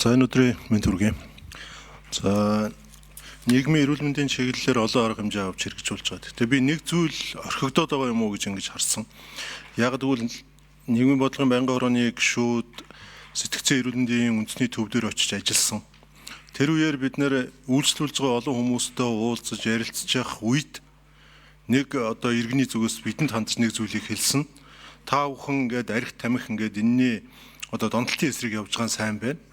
За энэ өдрийн мэнд хүргэе. За нийгмийн эрүүл мэндийн чиглэлээр олон арга хэмжээ авч хэрэгжүүлж байгаа. Тэгээ би нэг зүйл орхигдоод байгаа юм уу гэж ингэж харсан. Яг тэгвэл нийгмийн бодлогын байнгын хорооны гишүүд сэтгцэн эрүүл мэндийн үндэсний төв дээр очиж ажилласан. Тэр үеэр бид нэр үйлчлүүлж байгаа олон хүмүүстэй уулзаж ярилцж явах үед нэг одоо иргэний зүгээс бидэнд хандж нэг зүйлийг хэлсэн. Та бүхэн ингээд арх тамхи ингээд энэний одоо донтолтын эсрэг явж байгаа нь сайн байна.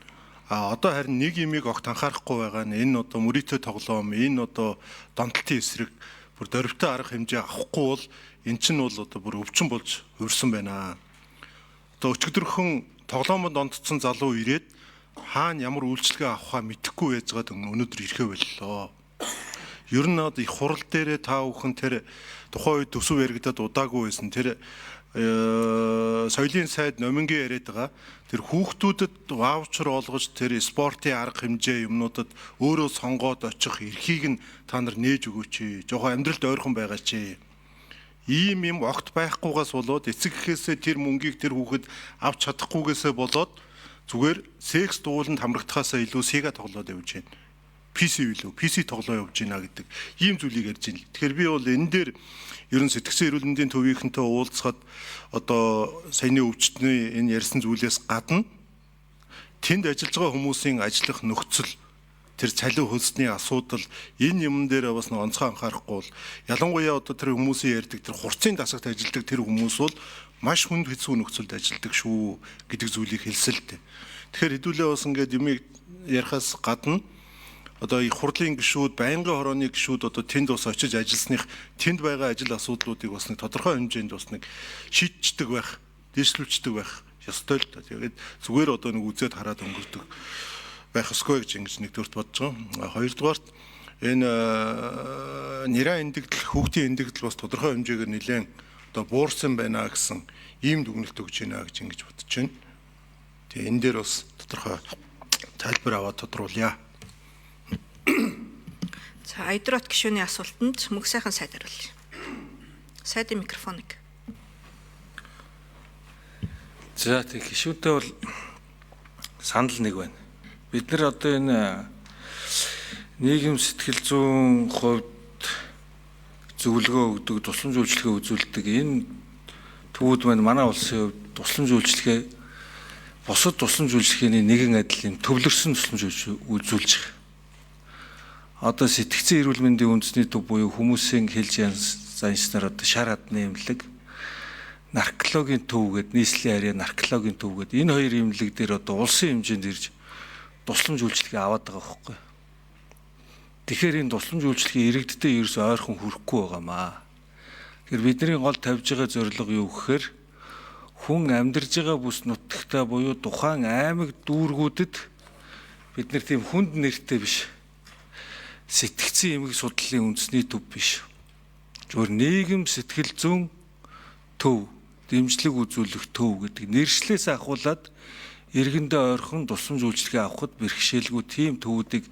Одоо харин нэг юмыг огт анхаарахгүй байгаа нь энэ одоо мөрөөдөө тоглоом, энэ одоо донтолтын эсрэг бүр дөрвтэй арга хэмжээ авахгүй бол эн чинь бол одоо бүр өвчин болж өрсөн байна. Одоо өчигдөрхөн тоглоомод онцсон залуу ирээд хаана ямар үйлчлэгээ авахаа мэдэхгүй байж байгаад өнөөдөр ирэхэ боллоо. Ер нь одоо их хурал дээрээ та бүхэн тэр тухайн үед төсөв яригадад удаагүй байсан тэр соёлын сайд номингийн яриад байгаа. Тэр хүүхдүүдэд ваучер олгож тэр спортын арга хэмжээ юмнуудад өөрөө сонгоод очих эрхийг нь та нар нээж өгөөч. Жохоо амьдралд ойрхон байгаа чи. Ийм юм огт байхгүйгаас болоод эцэг гэхээсээ тэр мөнгийг тэр хүүхэд авч чадахгүйгээсээ болоод зүгээр секс дууланд хамрагдахаасаа илүү сега тоглоод явж байна. PC билүү? PC тоглоо явж байна гэдэг ийм зүйлийг ярьж байна. Тэгэхээр би бол энэ дээр ерөн сэтгцэн эрүүл мэндийн төвийнхэнтэй уулзахад одоо саяны өвчтний энэ ярьсан зүйлээс гадна тэнд ажиллаж байгаа хүмүүсийн ажиллах нөхцөл тэр цалин хөлсний асуудал энэ юм дээр бас нэг онцгой анхаарахгүй бол ялангуяа одоо тэр хүмүүсийн ярьдаг тэр хурцын дасагт ажилладаг тэр хүмүүс бол маш хүнд хэцүү нөхцөлд ажилладаг шүү гэдэг зүйлийг хэлсэлтэй. Тэгэхээр хэдүүлээ бас ингээд юмыг ярихаас гадна одоо их хурлын гишүүд, байнгын хорооны гишүүд одоо тэнд бас очиж ажилласных тэнд байгаа ажил асуудлуудыг бас нэг тодорхой хэмжээнд бас нэг шийдчихдэг байх, дэвшлүүлчихдэг байх ёстой л та. Тэгээд зүгээр одоо нэг үзээд хараад өнгөрдөг байх ёсгүй гэж ингэж нэгдүгürt бодож байгаа. Хоёрдугаарт энэ нэраа эндэгдэл, хүүхдийн эндэгдэл бас тодорхой хэмжээгээр нэлээд одоо буурсан байна гэсэн ийм дүгнэлт өгч байна гэж ингэж бодож байна. Тэгээ энэ дээр бас тодорхой тайлбар аваад тодруулъя. За Айдрот гишүүний асуултанд мөнх сайхан сайд хариулъя. Сайдын микрофоныг. За тэг гишүүнтэй бол санал нэг байна. Бид нар одоо энэ нийгэм сэтгэл зүйн хувьд зөвлөгөө өгдөг, тусламж үйлчилгээ үзүүлдэг энэ төвүүд маань манай улсын хувьд тусламж үйлчилгээ бусад тусламж үйлчилгээний нэгэн адил юм төвлөрсөн тусламж үзүүлж байгаа. Одоо сэтгцэн эрүүл мэндийн үндэсний төв буюу хүмүүсийн хэлж заншнаар одоо шар хадны эмнэлэг, наркологийн төв гэдэг нийслэлийн харьяа наркологийн төв гэдэг энэ хоёр эмнэлэг дээр одоо улсын хэмжээнд ирж тусламж үйлчилгээ аваад байгаа байхгүй. Тэгэхээр энэ тусламж үйлчилгээ иргэдтэй ерөөс ойрхон хүрэхгүй байгаамаа. Тэгэхээр бидний гол тавьж байгаа зорилго юу гэхээр хүн амьдарж байгаа бүс нутагтаа буюу тухайн аймаг дүүргүүдэд бид нар тийм хүнд нэртэй биш сэтгцэн эмгэг судлалын үндэсний төв биш. Зөвхөн нийгэм сэтгэл зүйн төв, дэмжлэг үзүүлэх төв гэдэг нэршлээс ахуулаад иргэндээ ойрхон тусламж үйлчилгээ авахд бэрхшээлгүй тийм төвүүдийг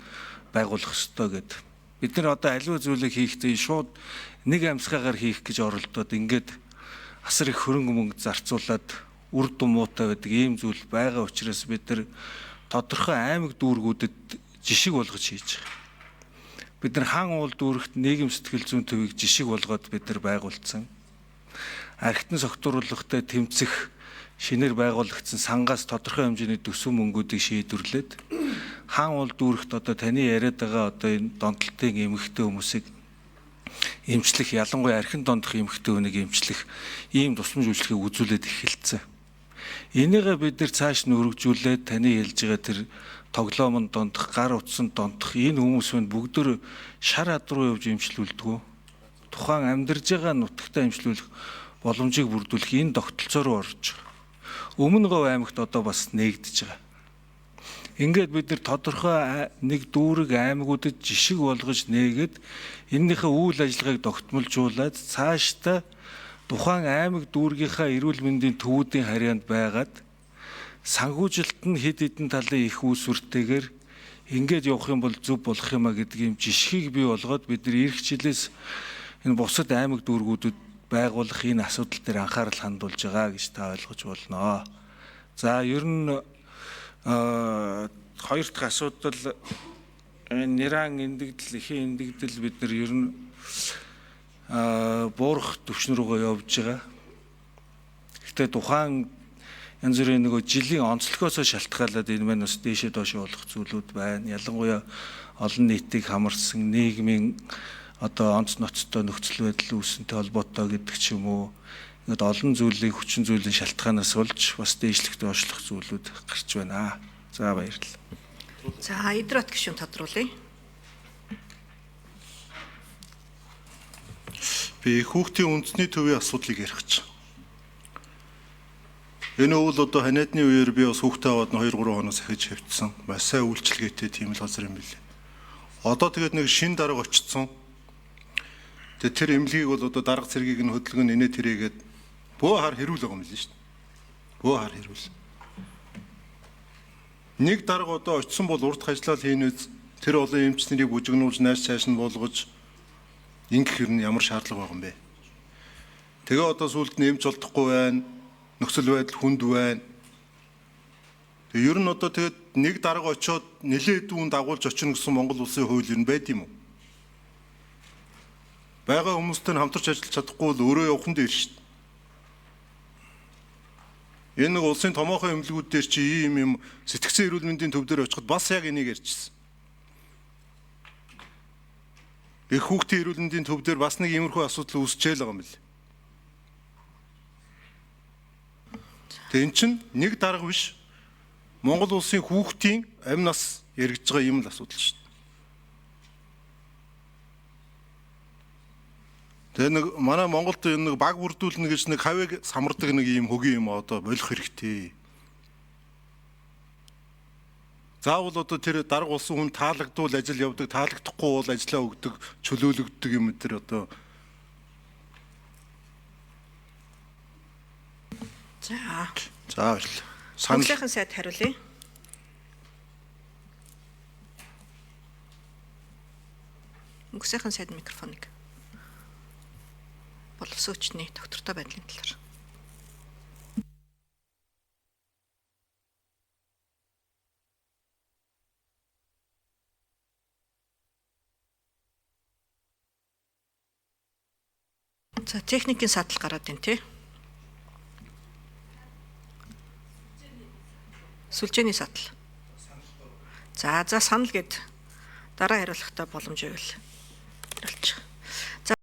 байгуулах ёстой гэдэг. Бид нар одоо аливаа зүйлийг хийхдээ шууд нэг амьсгаагаар хийх гэж оролдоод ингээд асар их хөрөнгө мөнгө зарцуулаад үр дүнмуутай байдаг ийм зүйл байгаа учраас бид нар тодорхой аймаг дүүргүүдэд жишг болгож хийж байгаа. Бид нар хаан уул дүүрэгт нийгэм сэтгэл зүйн төвийг жишг болгоод бид нар байгуулсан. Архитан согтууруулгатай тэмцэх шинээр байгуулагдсан сангаас тодорхой хэмжээний төсөв мөнгүүдийг шийдвэрлээд хаан уул дүүрэгт одоо таны яриад байгаа одоо энэ донтолтын эмэгтэй хүмүүсийг эмчлэх, ялангуяа архин дондох эмэгтэй хүнийг эмчлэх ийм тусламж үйлчилгээг үзүүлээд эхэлсэн. Энийгээ бид нар цааш нь өргөжүүлээд таны хэлж байгаа тэр тоглоомонд дондох, гар утсанд дондох энэ хүмүүс нь бүгдөө шар хад руу явж эмчлүүлдэг. Тухайн амьдарж байгаа нутагтаа эмчлүүлэх боломжийг бүрдүүлэх энэ тогтолцоо руу орж байгаа. Өмнө Говь аймагт одоо бас нээгдэж байгаа. Ингээд бид нар тодорхой нэг дүүрэг аймагуудад жишг болгож нээгээд энэнийхээ үйл ажиллагааг тогтмолжуулаад цаашдаа тухайн аймаг дүүргийнхаа эрүүл мэндийн төвүүдийн харьяанд байгаад санхүүжилт нь хэд хэдэн талын их үүсвэртэйгээр ингээд явах юм бол зөв болох юм а гэдэг юм жишгийг бий болгоод бид нар ирэх жилээс энэ бусад аймаг дүүргүүдэд байгуулах энэ асуудал дээр анхаарал хандуулж байгаа гэж та ойлгож болно. За ер нь хоёр дахь асуудал нэран эндэгдэл, эхийн эндэгдэл бид нар ер нь буурах төвшин рүүгээ явж байгаа. Гэхдээ тухайн янз бүрийн нөгөө жилийн онцлогоос шалтгаалаад энэ маань бас дээшээ доош явуулах зүйлүүд байна. Ялангуяа олон нийтийг хамарсан нийгмийн одоо онц ноцтой нөхцөл байдал үүсэнтэй холбоотой гэдэг ч юм уу. Ингээд олон зүйлийн хүчин зүйлийн шалтгаанаас болж бас дээшлэх доошлох зүйлүүд гарч байна. За баярлалаа. За Идрот гишүүн тодруулъя. Би хүүхдийн үндэсний төвийн асуудлыг ярих гэж. Энэ үйл одоо ханиадны үеэр би бас хүүхдээ аваад 2-3 хоногс ахиж хөвцсөн. Маш сайн үйлчлэгээтэй тийм л газар юм билээ. Одоо тэгээд нэг шин дарга очсон. Тэгээд тэр эмнэлгийг бол одоо дарга цэргийг нь хөдөлгөн инээ тэрэгээд бөө хар хэрүүл байгаа юм лээ шүү дээ. Бөө хар хэрүүл. Нэг дарга одоо очсон бол урд хажлал хийнүз тэр олон эмчнэрийг бүжигнүүлж нааш цааш нь болгож ингэх юм ямар шаардлага байгаа юм бэ? Тэгээ одоо сүлд нь эмч болдохгүй байна. Нөхцөл байдал хүнд байна. Тэгээ ер нь одоо тэгээд нэг дарга очиод нэлээд дүүн дагуулж очино гэсэн Монгол улсын хууль ер нь байд юм уу? Бага хүмүүстэй хамтарч ажиллаж чадахгүй бол өөрөө явах нь дээр шүү дээ. Энэ нэг улсын томоохон эмнэлгүүд дээр чи ийм сэтгцэн эрүүл мэндийн төв дээр очиход бас яг энийг ярьжсэн. Их хүүхдийн эрүүл мэндийн төв дээр бас нэг иймэрхүү асуудал үүсчээл байгаа юм бэл. Тэгээ эн чинь нэг дарга биш. Монгол улсын хүүхдийн амь нас яригдж байгаа юм л асуудал шүү дээ. Тэгээ нэг манай Монголд энэ нэг баг бүрдүүлнэ гэж нэг хавийг самардаг нэг ийм хөгийн юм одоо болох хэрэгтэй. Заавал одоо тэр дарга улсын хүн таалагдвал ажил явдаг, таалагдахгүй бол ажиллаа өгдөг, чөлөөлөгддөг юм тэр одоо. За баярлалаа. Саналын сайд хариулъя. Мөнхсийн сайд микрофоныг боловсруучны доктортой байдлын талаар. За техникийн садал гараад байна тий. Сүлжээний садал. За санал гэд дараа хариулахдаа боломж байвал хариулчих.